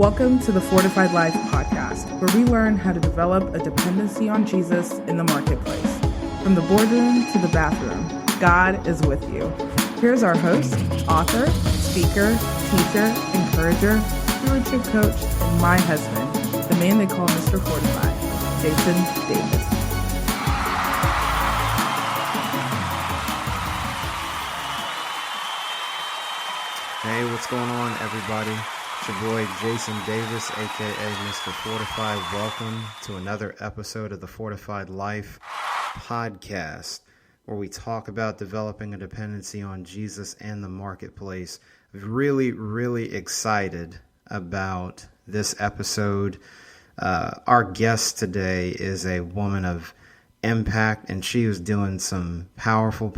Welcome to the Fortified Life podcast, where we learn how to develop a dependency on Jesus in the marketplace. From the boardroom to the bathroom, God is with you. Here's our host, author, speaker, teacher, encourager, stewardship coach, and my husband, the man they call Mr. Fortified, Jason Davis. Hey, what's going on, everybody? It's your boy, Jason Davis, a.k.a. Mr. Fortified. Welcome to another episode of the Fortified Life podcast, where we talk about developing a dependency on Jesus and the marketplace. Really excited about this episode. Our guest today is a woman of impact, and she is doing some powerful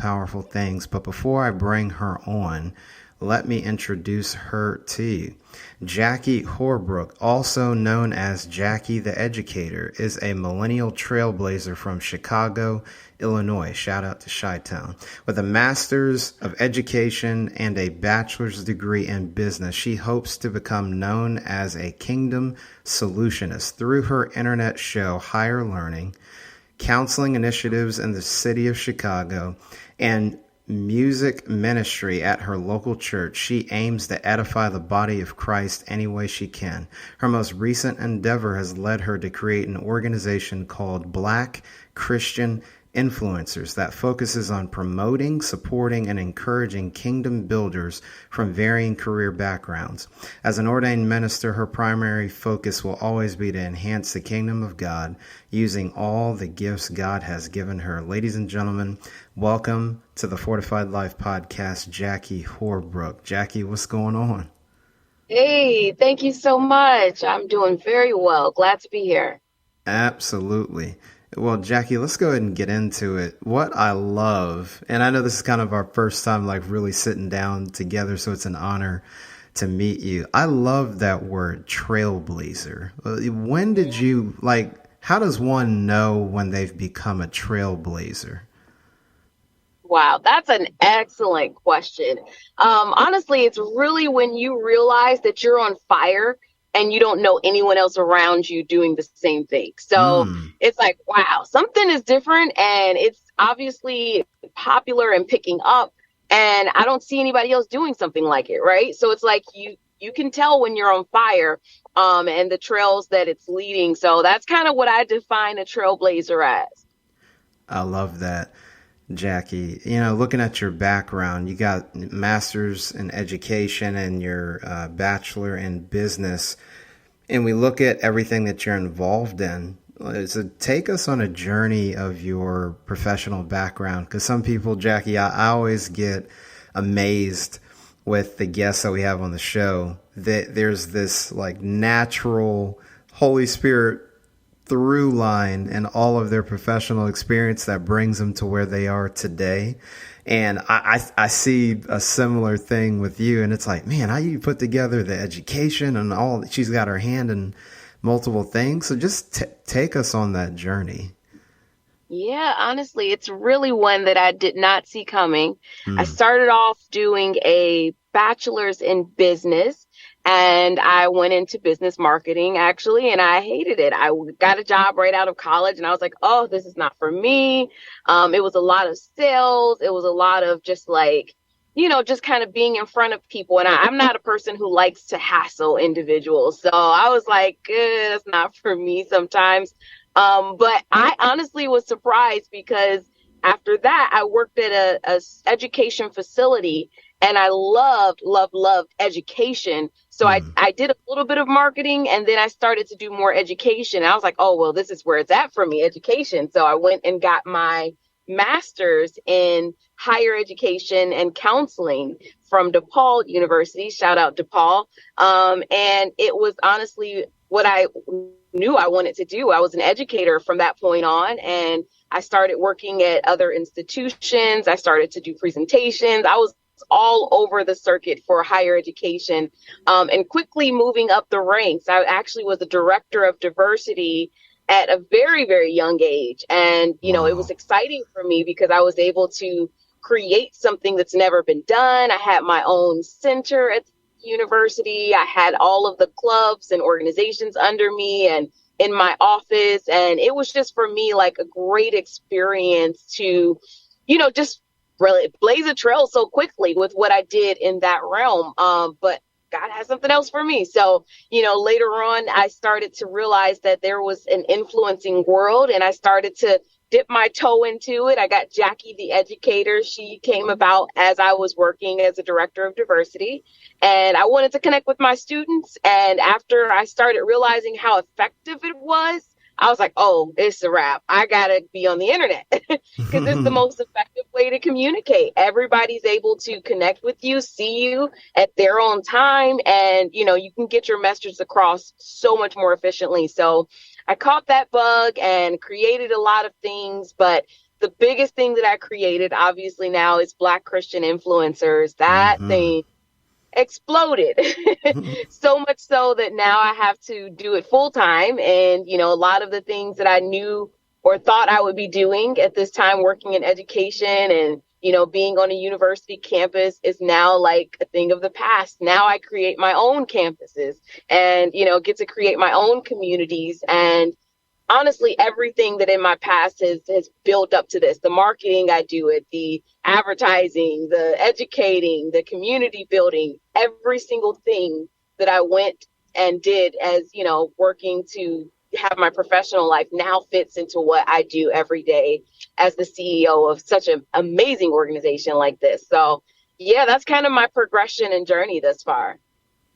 things. But before I bring her on, let me introduce her to you. Jackie Horbrook, also known as Jackie the Educator, is a millennial trailblazer from Chicago, Illinois. Shout out to Chi-Town. With a master's of education and a bachelor's degree in business, she hopes to become known as a kingdom solutionist through her internet show, Higher Learning, counseling initiatives in the city of Chicago, and music ministry at her local church. She aims to edify the body of Christ any way she can. Her most recent endeavor has led her to create an organization called Black Christian Influencers that focuses on promoting, supporting, and encouraging kingdom builders from varying career backgrounds. As an ordained minister, her primary focus will always be to enhance the kingdom of God using all the gifts God has given her. Ladies and gentlemen, welcome to the Fortified Life podcast, Jackie Horbrook. Jackie, what's going on? Hey, thank you so much. I'm doing very well. Glad to be here. Absolutely. Well, Jackie, let's go ahead and get into it. What I love, and I know this is kind of our first time like really sitting down together, so it's an honor to meet you. I love that word, trailblazer. When did you, how does one know when they've become a trailblazer? Wow, that's an excellent question. Honestly, it's really when you realize that you're on fire and you don't know anyone else around you doing the same thing. So It's like, wow, something is different and it's obviously popular and picking up, and I don't see anybody else doing something like it, right? So it's like you can tell when you're on fire and the trails that it's leading. So that's kind of what I define a trailblazer as. I love that, Jackie. You know, looking at your background, you got master's in education and your bachelor in business, and we look at everything that you're involved in. So take us on a journey of your professional background, because some people, Jackie, I always get amazed with the guests that we have on the show that there's this like natural Holy Spirit through line in all of their professional experience that brings them to where they are today. And I see a similar thing with you. And it's like, man, how you put together the education and all. She's got her hand in multiple things. So just take us on that journey. Yeah, honestly, it's really one that I did not see coming. I started off doing a bachelor's in business, and I went into business marketing, actually, and I hated it. I got a job right out of college, and I was like, oh, this is not for me. It was a lot of sales. It was a lot of just just kind of being in front of people. And I'm not a person who likes to hassle individuals. So I was like, that's not for me sometimes. But I honestly was surprised, because after that, I worked at a education facility, and I loved education. So I did a little bit of marketing, and then I started to do more education. I was like, oh, well, this is where it's at for me, education. So I went and got my master's in higher education and counseling from DePaul University. Shout out DePaul. And it was honestly what I knew I wanted to do. I was an educator from that point on, and I started working at other institutions. I started to do presentations. I was all over the circuit for higher education, and quickly moving up the ranks. I actually was the director of diversity at a very young age. And, Wow. It was exciting for me because I was able to create something that's never been done. I had my own center at the university. I had all of the clubs and organizations under me and in my office. And it was just for me like a great experience to, just really blaze a trail so quickly with what I did in that realm. But God has something else for me. So, later on, I started to realize that there was an influencing world, and I started to dip my toe into it. I got Jackie, the educator. She came about as I was working as a director of diversity, and I wanted to connect with my students. And after I started realizing how effective it was, I was like, oh, it's a wrap. I got to be on the internet because it's the most effective way to communicate. Everybody's able to connect with you, see you at their own time. And, you can get your message across so much more efficiently. So I caught that bug and created a lot of things. But the biggest thing that I created, obviously now, is Black Christian influencers. That thing exploded so much so that now I have to do it full time. And, a lot of the things that I knew or thought I would be doing at this time, working in education and, being on a university campus, is now like a thing of the past. Now I create my own campuses and, get to create my own communities. And honestly, everything that in my past has built up to this, the marketing I do it, the advertising, the educating, the community building, every single thing that I went and did as, working to have my professional life now fits into what I do every day as the CEO of such an amazing organization like this. So yeah, that's kind of my progression and journey thus far.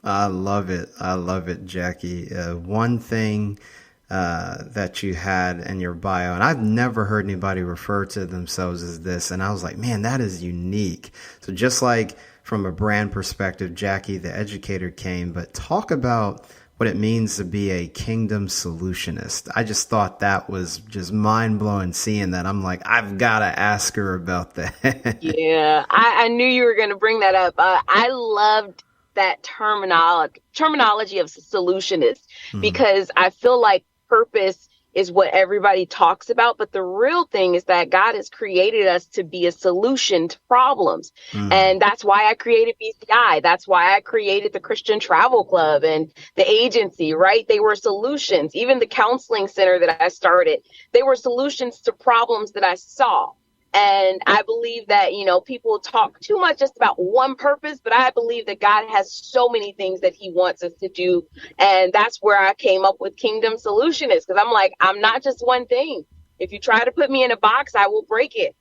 I love it. I love it, Jackie. One thing that you had in your bio, and I've never heard anybody refer to themselves as this, and I was like, man, that is unique. So just like from a brand perspective, Jackie, the educator, came, but talk about what it means to be a kingdom solutionist. I just thought that was just mind-blowing seeing that. I'm like, I've got to ask her about that. Yeah, I knew you were going to bring that up. I loved that terminology of solutionist because I feel like purpose is what everybody talks about. But the real thing is that God has created us to be a solution to problems. And that's why I created BCI. That's why I created the Christian Travel Club and the agency, right? They were solutions. Even the counseling center that I started, they were solutions to problems that I saw. And I believe that, people talk too much just about one purpose, but I believe that God has so many things that he wants us to do. And that's where I came up with Kingdom Solutionist, because I'm like, I'm not just one thing. If you try to put me in a box, I will break it.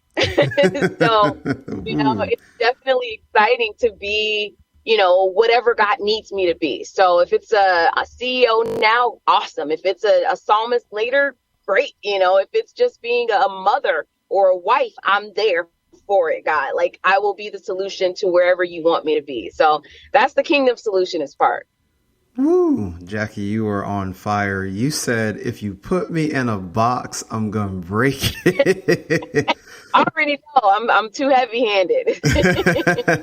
So, it's definitely exciting to be, whatever God needs me to be. So if it's a CEO now, awesome. If it's a psalmist later, great. If it's just being a mother or a wife, I'm there for it, God. Like, I will be the solution to wherever you want me to be. So that's the Kingdom Solutionist part. Woo, Jackie, you are on fire. You said, if you put me in a box, I'm going to break it. I already know. I'm too heavy-handed.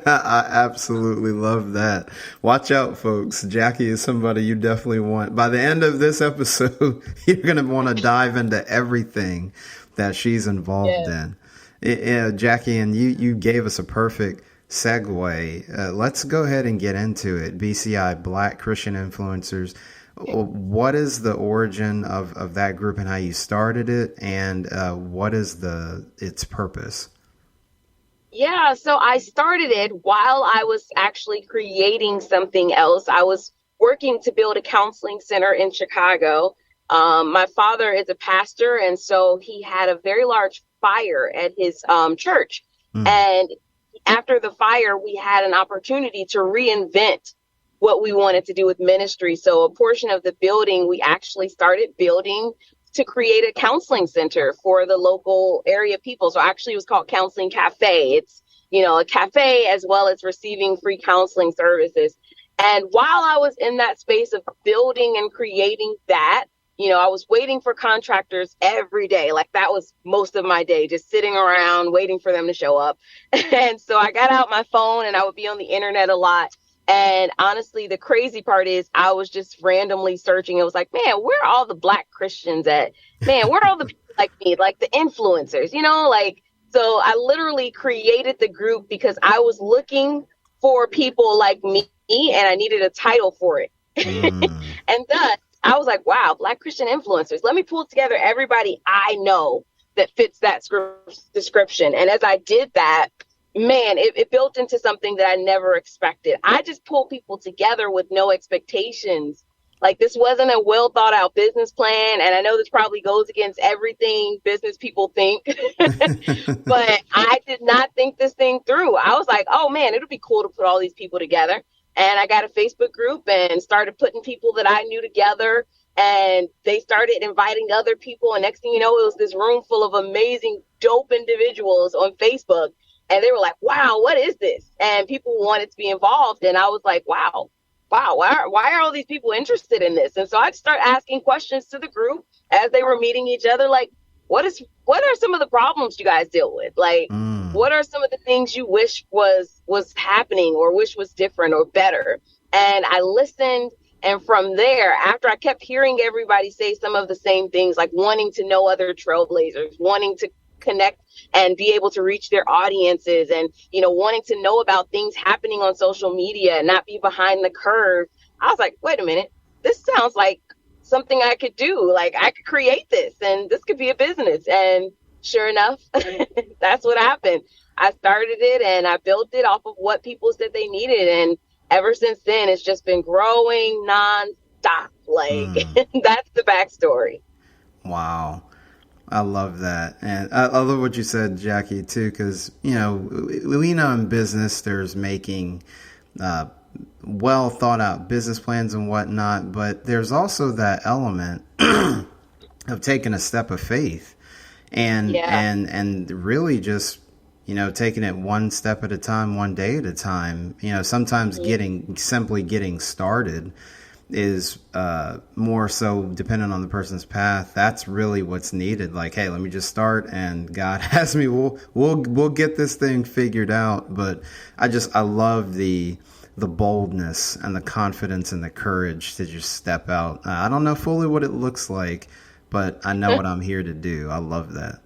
I absolutely love that. Watch out, folks. Jackie is somebody you definitely want. By the end of this episode, you're going to want to dive into everything that she's involved in. Jackie, and you gave us a perfect segue. Let's go ahead and get into it. BCI, Black Christian Influencers. What is the origin of that group and how you started it, and what is its purpose? Yeah, so I started it while I was actually creating something else. I was working to build a counseling center in Chicago. My father is a pastor, and so he had a very large fire at his church. And after the fire, we had an opportunity to reinvent what we wanted to do with ministry. So a portion of the building, we actually started building to create a counseling center for the local area people. So actually it was called Counseling Cafe. It's, a cafe as well as receiving free counseling services. And while I was in that space of building and creating that, I was waiting for contractors every day. Like, that was most of my day, just sitting around waiting for them to show up. And so I got out my phone and I would be on the internet a lot. And honestly, the crazy part is I was just randomly searching. It was like, man, where are all the Black Christians at? Man, where are all the people like me, like the influencers, so I literally created the group because I was looking for people like me me, and I needed a title for it. Mm. And thus, I was like, wow, Black Christian influencers. Let me pull together everybody I know that fits that description. And as I did that, man, it built into something that I never expected. I just pulled people together with no expectations. Like, this wasn't a well thought out business plan. And I know this probably goes against everything business people think, but I did not think this thing through. I was like, oh man, it'll be cool to put all these people together. And I got a Facebook group and started putting people that I knew together, and they started inviting other people. And next thing you know, it was this room full of amazing, dope individuals on Facebook. And they were like, wow, what is this? And people wanted to be involved. And I was like, wow, why are all these people interested in this? And so I started asking questions to the group as they were meeting each other, like, what are some of the problems you guys deal with? Like, what are some of the things you wish was happening or wish was different or better? And I listened. And from there, after I kept hearing everybody say some of the same things, like wanting to know other trailblazers, wanting to connect and be able to reach their audiences, and, you know, wanting to know about things happening on social media and not be behind the curve, I was like, wait a minute, this sounds like something I could do. Like, I could create this and this could be a business. And sure enough, that's what happened. I started it and I built it off of what people said they needed. And ever since then, it's just been growing nonstop. Like, that's the backstory. Wow. I love that. And I love what you said, Jackie, too, because, you know, we know in business there's making well thought out business plans and whatnot, but there's also that element of taking a step of faith and really just, you know, taking it one step at a time, one day at a time. You know, sometimes simply getting started is more so dependent on the person's path. That's really what's needed. Like, hey, let me just start, and God has me. We'll get this thing figured out. But I love the boldness and the confidence and the courage to just step out. I don't know fully what it looks like, but I know what I'm here to do. I love that.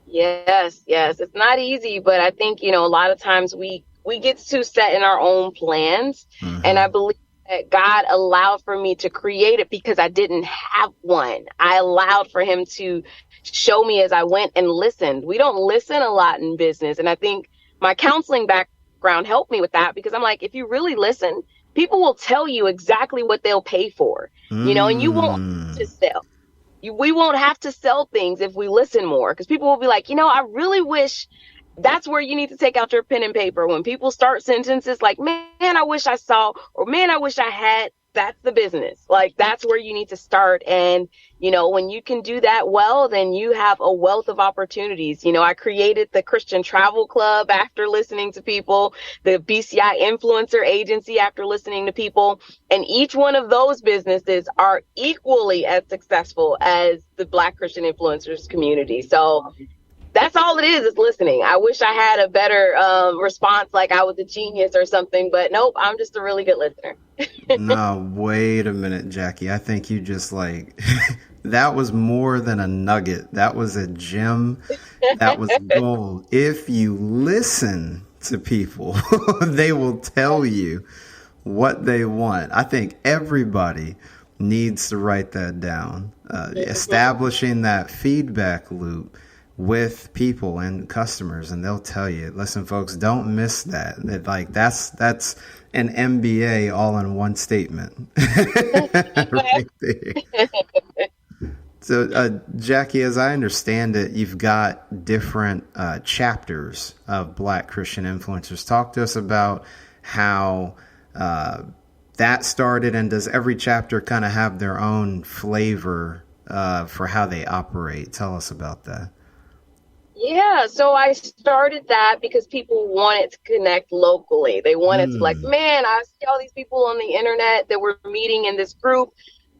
Yes. It's not easy, but I think, you know, a lot of times we get too set in our own plans. And I believe that God allowed for me to create it because I didn't have one. I allowed for him to show me as I went and listened. We don't listen a lot in business. And I think my counseling background helped me with that, because I'm like, if you really listen, people will tell you exactly what they'll pay for, you know, and you won't have to sell. We won't have to sell things if we listen more, because people will be like, you know, I really wish. That's where you need to take out your pen and paper. When people start sentences like, man, I wish I saw, or man, I wish I had, that's the business. Like, that's where you need to start. And, you know, when you can do that well, then you have a wealth of opportunities. You know, I created the Christian Travel Club after listening to people, the BCI Influencer Agency after listening to people. And each one of those businesses are equally as successful as the Black Christian influencers community. So that's all it is listening. I wish I had a better response, like I was a genius or something, but nope, I'm just a really good listener. No, wait a minute, Jackie. I think you just like, that was more than a nugget. That was a gem. That was gold. If you listen to people, they will tell you what they want. I think everybody needs to write that down. Establishing that feedback loop with people and customers, and they'll tell you, listen, folks, don't miss that. Like, that's an MBA all in one statement. Right there. So, Jackie, as I understand it, you've got different chapters of Black Christian influencers. Talk to us about how that started, and does every chapter kind of have their own flavor for how they operate? Tell us about that. Yeah, so I started that because people wanted to connect locally. They wanted to, like, man, I see all these people on the internet that we're meeting in this group.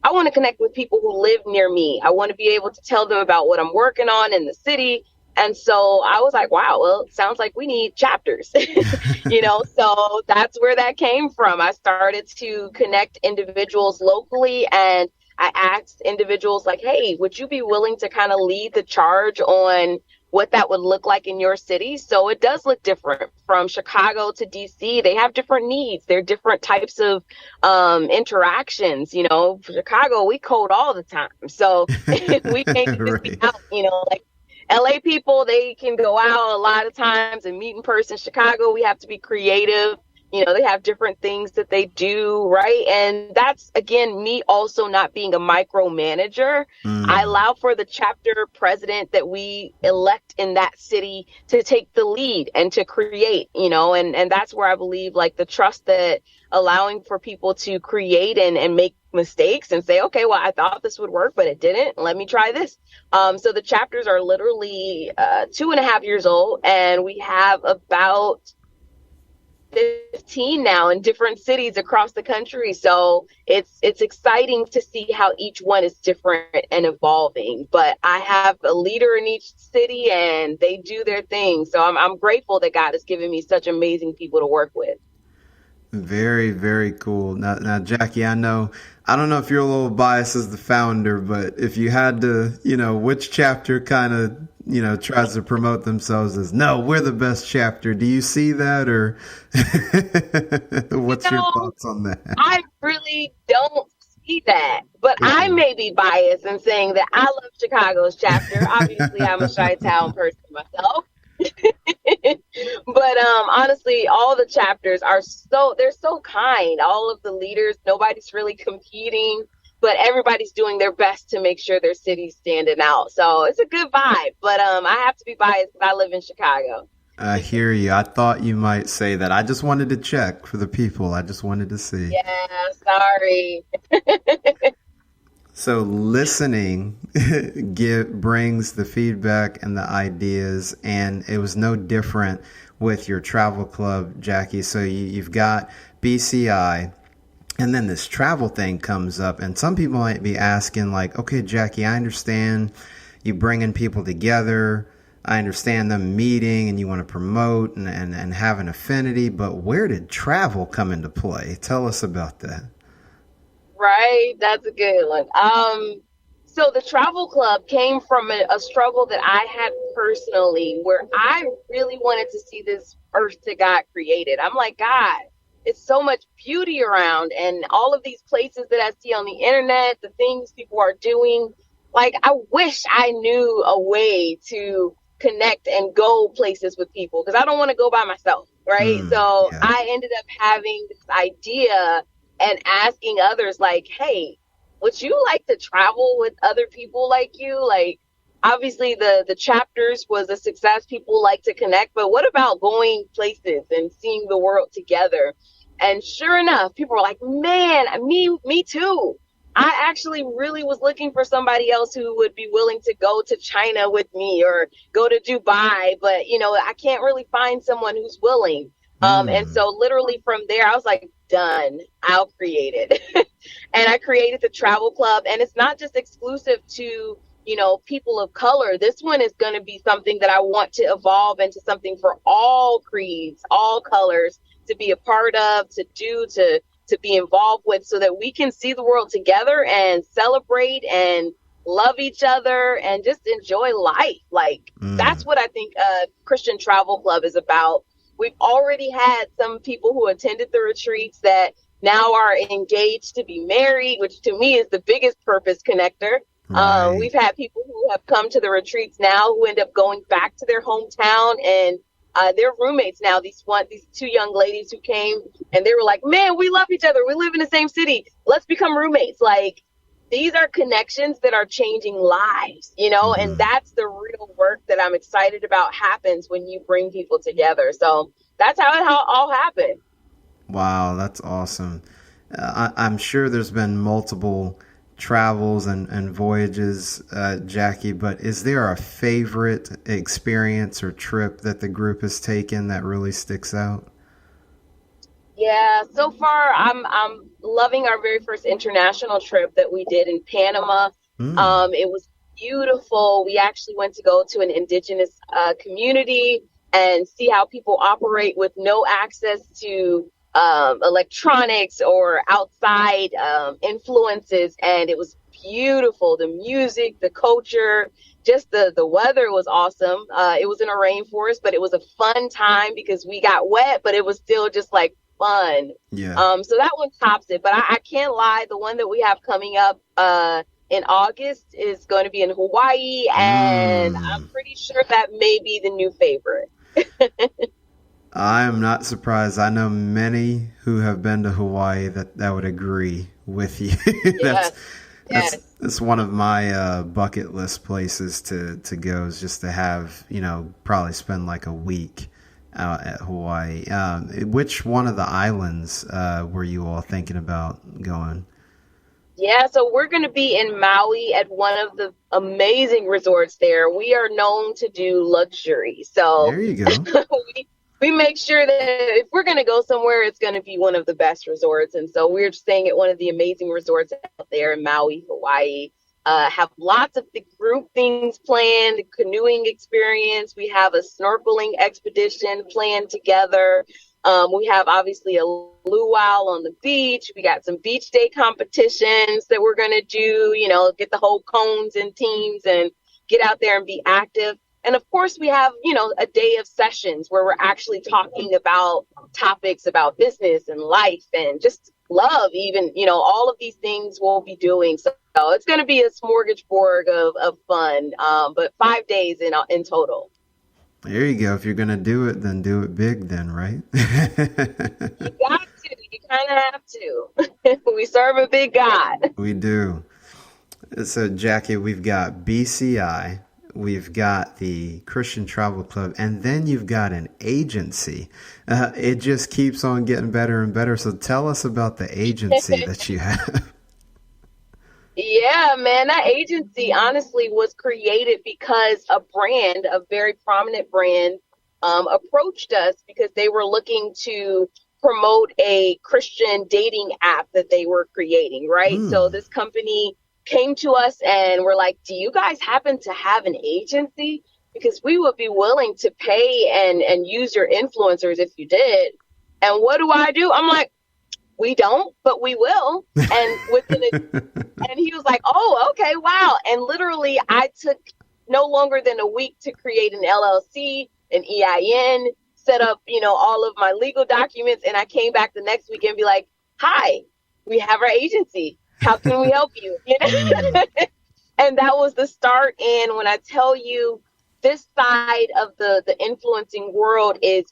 I want to connect with people who live near me. I want to be able to tell them about what I'm working on in the city. And so I was like, wow, well, it sounds like we need chapters, you know, so that's where that came from. I started to connect individuals locally, and I asked individuals like, hey, would you be willing to kind of lead the charge on what that would look like in your city. So it does look different from Chicago to DC. They have different needs. They're different types of interactions. You know, Chicago, we code all the time. So we can't just be out, you know, like LA people, they can go out a lot of times and meet in person. Chicago, we have to be creative. You know, they have different things that they do, right? And that's, again, me also not being a micromanager. I allow for the chapter president that we elect in that city to take the lead and to create, you know, and that's where I believe, like, the trust that allowing for people to create and make mistakes and say, okay, well, I thought this would work, but it didn't. Let me try this. So the chapters are literally 2.5 years old, and we have about 15 now in different cities across the country. So it's exciting to see how each one is different and evolving. But I have a leader in each city, and they do their thing. So I'm grateful that God has given me such amazing people to work with. Very, very cool. Now, Jackie, I don't know if you're a little biased as the founder, but if you had to, you know, which chapter kind of, you know, tries to promote themselves as, no, we're the best chapter. Do you see that, or what's your thoughts on that? I really don't see that, but I may be biased in saying that I love Chicago's chapter. Obviously, I'm a Chi-Town person myself. But honestly, all the chapters are they're so kind. All of the leaders, nobody's really competing, but everybody's doing their best to make sure their city's standing out. So it's a good vibe, but I have to be biased because I live in Chicago. I hear you. I thought you might say that. I just wanted to check for the people. I just wanted to see. Yeah, sorry. So listening brings the feedback and the ideas, and it was no different with your travel club, Jackie. So you've got BCI, and then this travel thing comes up, and some people might be asking, like, okay, Jackie, I understand you bringing people together. I understand them meeting and you want to promote and have an affinity, but where did travel come into play? Tell us about that. Right. That's a good one. So the travel club came from a struggle that I had personally, where I really wanted to see this earth that God created. I'm like, God, it's so much beauty around, and all of these places that I see on the internet, the things people are doing. Like, I wish I knew a way to connect and go places with people, because I don't want to go by myself. Right. So yeah. I ended up having this idea and asking others, like, hey, would you like to travel with other people like you? Like, obviously the chapters was a success. People like to connect, but what about going places and seeing the world together? And sure enough, people were like, man, me too. I actually really was looking for somebody else who would be willing to go to China with me or go to Dubai. But, you know, I can't really find someone who's willing. And so literally from there, I was like, done, I'll create it. And I created the travel club. And it's not just exclusive to, you know, people of color. This one is going to be something that I want to evolve into something for all creeds, all colors, to be a part of, to do, to be involved with, so that we can see the world together and celebrate and love each other and just enjoy life. Like, that's what I think a Christian travel club is about. We've already had some people who attended the retreats that now are engaged to be married, which to me is the biggest purpose connector. Right. We've had people who have come to the retreats now who end up going back to their hometown, and they're roommates now. These two young ladies who came, and they were like, man, we love each other. We live in the same city. Let's become roommates. Like, these are connections that are changing lives, you know, and that's the real work that I'm excited about happens when you bring people together. So that's how it all happened. Wow, that's awesome. I'm sure there's been multiple travels and voyages, Jackie, but is there a favorite experience or trip that the group has taken that really sticks out? Yeah, so far I'm loving our very first international trip that we did in Panama. It was beautiful. We actually went to go to an indigenous community and see how people operate with no access to electronics or outside influences. And it was beautiful. The music, the culture, just the weather was awesome. It was in a rainforest, but it was a fun time because we got wet, but it was still just like fun. Yeah. So that one tops it. But I can't lie. The one that we have coming up in August is going to be in Hawaii, and I'm pretty sure that may be the new favorite. I am not surprised. I know many who have been to Hawaii that would agree with you. That's one of my bucket list places to go, is just to have, probably spend like a week out at Hawaii. Which one of the islands were you all thinking about going? Yeah, so we're going to be in Maui at one of the amazing resorts there. We are known to do luxury. So there you go. we make sure that if we're going to go somewhere, it's going to be one of the best resorts. And so we're staying at one of the amazing resorts out there in Maui, Hawaii. Have lots of the group things planned, canoeing experience. We have a snorkeling expedition planned together. We have obviously a luau on the beach. We got some beach day competitions that we're going to do, get the whole cones and teams and get out there and be active. And of course, we have, a day of sessions where we're actually talking about topics about business and life and just love, even, all of these things we'll be doing. So it's going to be a smorgasbord of fun, but 5 days in total. There you go. If you're going to do it, then do it big then, right? You got to. You kind of have to. We serve a big God. We do. So, Jackie, we've got BCI, we've got the Christian Travel Club, and then you've got an agency. It just keeps on getting better and better. So tell us about the agency that you have. Yeah, man, that agency honestly was created because a very prominent brand, approached us because they were looking to promote a Christian dating app that they were creating, right? So this company came to us and were like, do you guys happen to have an agency? Because we would be willing to pay and use your influencers if you did. And what do? I'm like, we don't, but we will. And and he was like, oh, okay, wow. And literally I took no longer than a week to create an LLC, an EIN, set up, all of my legal documents. And I came back the next week and be like, hi, we have our agency. How can we help you? And that was the start. And when I tell you, this side of the influencing world is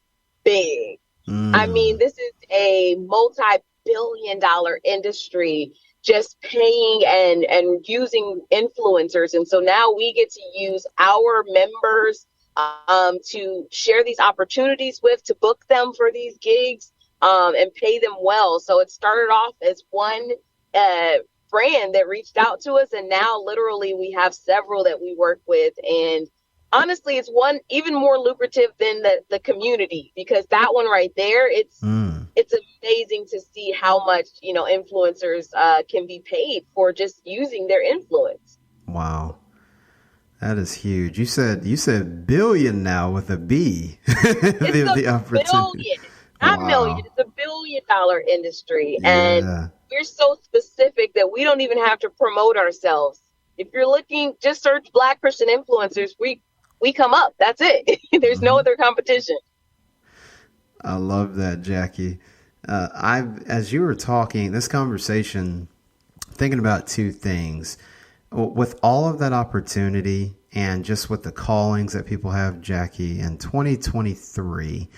big. I mean, this is a multi-billion-dollar industry, just paying and using influencers. And so now we get to use our members to share these opportunities with, to book them for these gigs and pay them well. So it started off as one brand that reached out to us, and now literally we have several that we work with. And honestly, it's one even more lucrative than the community, because that one right there, it's amazing to see how much, influencers can be paid for just using their influence. Wow. That is huge. You said billion now with a B. It's the opportunity. Billion, not million. It's $1 billion industry. Yeah. And we're so specific that we don't even have to promote ourselves. If you're looking, just search Black Christian influencers. We come up. That's it. There's no other competition. I love that, Jackie. As you were talking, this conversation, thinking about two things. With all of that opportunity and just with the callings that people have, Jackie, in 2023,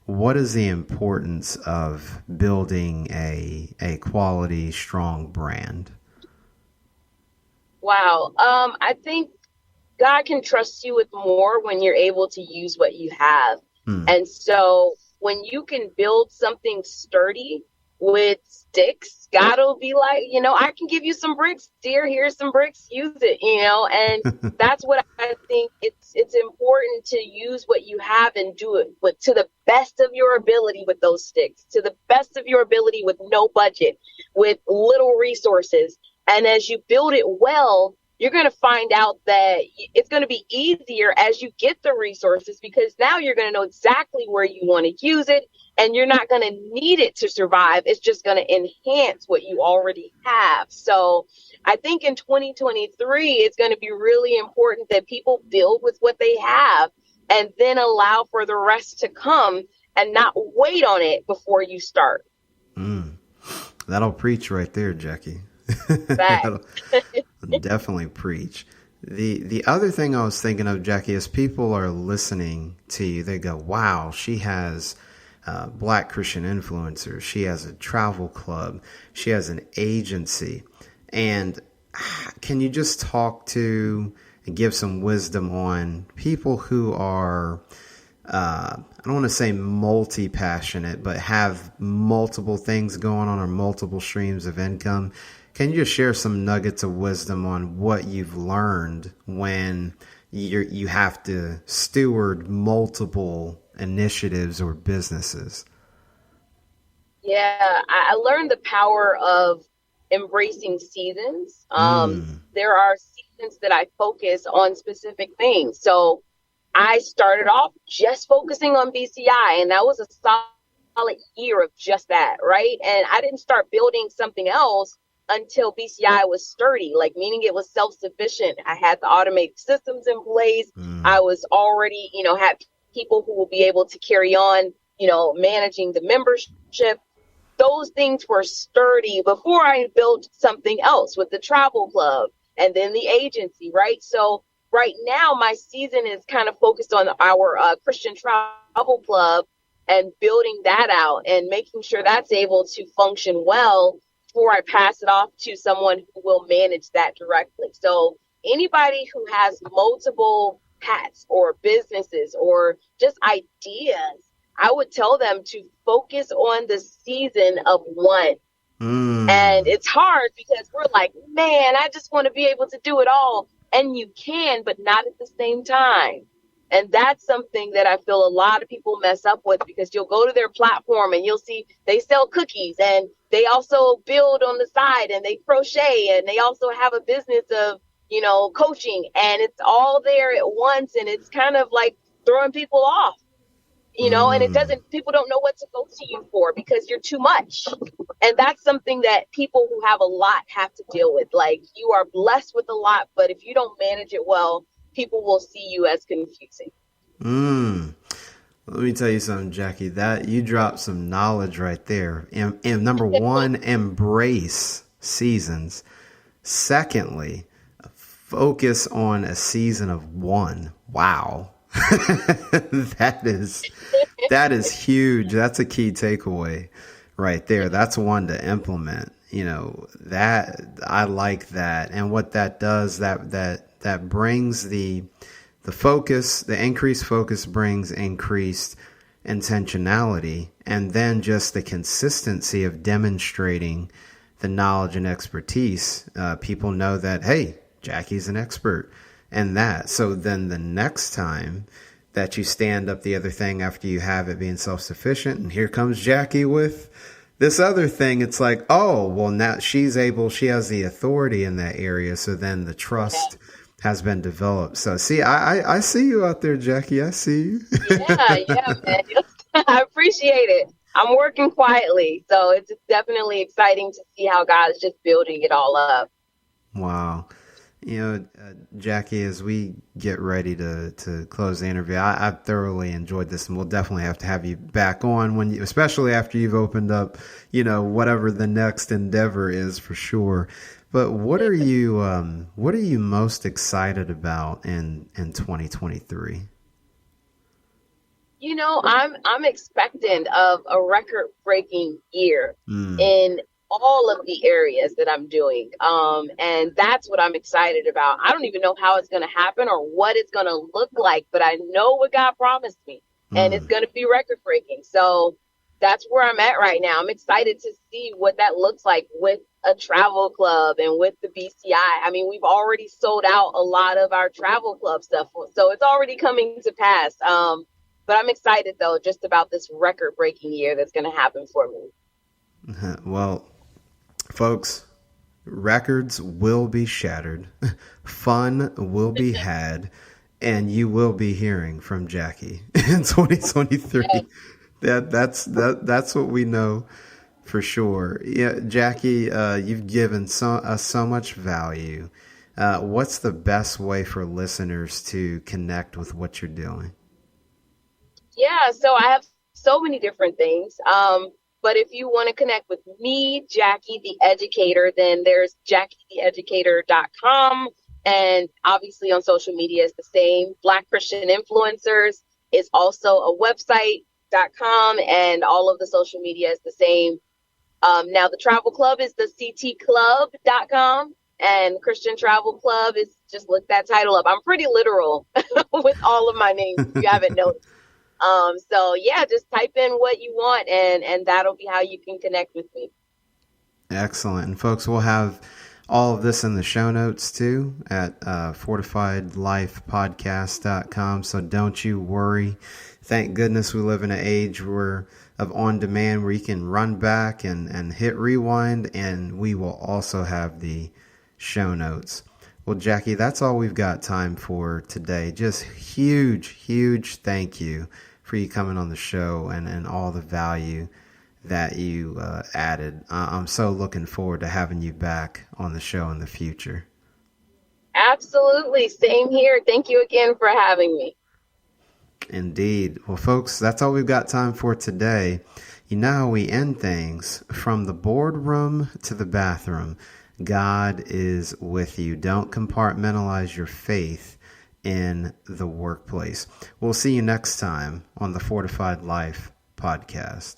what is the importance of building a quality, strong brand? Wow. I think God can trust you with more when you're able to use what you have. And so when you can build something sturdy with sticks, God will be like, I can give you some bricks, dear. Here's some bricks, use it, and that's what I think. It's important to use what you have and do it to the best of your ability with those sticks, to the best of your ability with no budget, with little resources. And as you build it well, you're going to find out that it's going to be easier as you get the resources, because now you're going to know exactly where you want to use it, and you're not going to need it to survive. It's just going to enhance what you already have. So I think in 2023, it's going to be really important that people build with what they have and then allow for the rest to come and not wait on it before you start. That'll preach right there, Jackie. That'll definitely preach. The other thing I was thinking of, Jackie, is people are listening to you. They go, wow, she has Black Christian influencers. She has a travel club. She has an agency. And can you just talk to and give some wisdom on people who are, I don't want to say multi-passionate, but have multiple things going on or multiple streams of income? Can you just share some nuggets of wisdom on what you've learned when you have to steward multiple initiatives or businesses? Yeah, I learned the power of embracing seasons. There are seasons that I focus on specific things. So I started off just focusing on BCI, and that was a solid year of just that, right? And I didn't start building something else until BCI was sturdy, like meaning it was self-sufficient. I had the automated systems in place. I was already, had people who will be able to carry on, managing the membership. Those things were sturdy before I built something else with the travel club and then the agency, right? So right now, my season is kind of focused on our Christian travel club and building that out and making sure that's able to function well before I pass it off to someone who will manage that directly. So anybody who has multiple hats or businesses or just ideas, I would tell them to focus on the season of one. And it's hard because we're like, man, I just want to be able to do it all. And you can, but not at the same time. And that's something that I feel a lot of people mess up with, because you'll go to their platform and you'll see they sell cookies and they also build on the side and they crochet and they also have a business of, coaching, and it's all there at once. And it's kind of like throwing people off. And people don't know what to go to you for because you're too much. And that's something that people who have a lot have to deal with. Like, you are blessed with a lot, but if you don't manage it well, people will see you as confusing. Let me tell you something, Jackie, that you dropped some knowledge right there. And number one, embrace seasons. Secondly, focus on a season of one. Wow. That is huge. That's a key takeaway right there. That's one to implement. That I like that. And what that does, that brings the focus, the increased focus brings increased intentionality, and then just the consistency of demonstrating the knowledge and expertise. People know that, hey, Jackie's an expert and that. So then the next time that you stand up the other thing after you have it being self-sufficient, and here comes Jackie with this other thing, it's like, oh, well, now she has the authority in that area. So then the trust has been developed. So see, I see you out there, Jackie. I see you. Yeah, man. I appreciate it. I'm working quietly. So it's definitely exciting to see how God is just building it all up. Wow. Jackie, as we get ready to close the interview, I thoroughly enjoyed this, and we'll definitely have to have you back on especially after you've opened up, whatever the next endeavor is, for sure. But what are you most excited about in 2023? I'm expectant of a record-breaking year in all of the areas that I'm doing. And that's what I'm excited about. I don't even know how it's going to happen or what it's going to look like, but I know what God promised me, and it's going to be record-breaking. So that's where I'm at right now. I'm excited to see what that looks like with a travel club and with the BCI. I mean, we've already sold out a lot of our travel club stuff, so it's already coming to pass. But I'm excited, though, just about this record-breaking year that's going to happen for me. Well, folks, records will be shattered, fun will be had, and you will be hearing from Jackie in 2023. That's what we know for sure. Yeah, Jackie, you've given us so much value. What's the best way for listeners to connect with what you're doing? Yeah, so I have so many different things. But if you want to connect with me, Jackie the Educator, then there's JackieTheEducator.com. And obviously on social media is the same. Black Christian Influencers is also a website.com, and all of the social media is the same. Now the travel club is the ctclub.com, and Christian Travel Club is, just look that title up. I'm pretty literal with all of my names, if you haven't noticed. So yeah, just type in what you want, and that'll be how you can connect with me. Excellent. And folks, we'll have all of this in the show notes too at fortifiedlifepodcast.com. So don't you worry. Thank goodness we live in an age of on demand where you can run back and hit rewind, and we will also have the show notes. Well, Jackie, that's all we've got time for today. Just huge thank you for you coming on the show and all the value that you added. I'm so looking forward to having you back on the show in the future. Absolutely. Same here. Thank you again for having me. Indeed. Well, folks, that's all we've got time for today. You know how we end things: from the boardroom to the bathroom. God is with you. Don't compartmentalize your faith in the workplace. We'll see you next time on the Fortified Life podcast.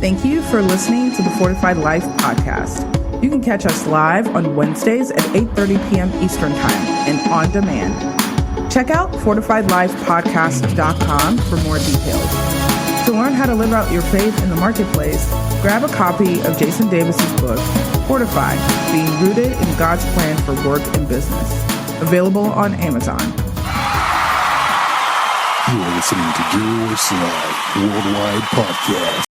Thank you for listening to the Fortified Life podcast. You can catch us live on Wednesdays at 8:30 p.m. Eastern Time and on demand. Check out fortifiedlifepodcast.com for more details. To learn how to live out your faith in the marketplace, grab a copy of Jason Davis's book, Fortified, Being Rooted in God's Plan for Work and Business. Available on Amazon. You're listening to Yours Live Worldwide Podcast.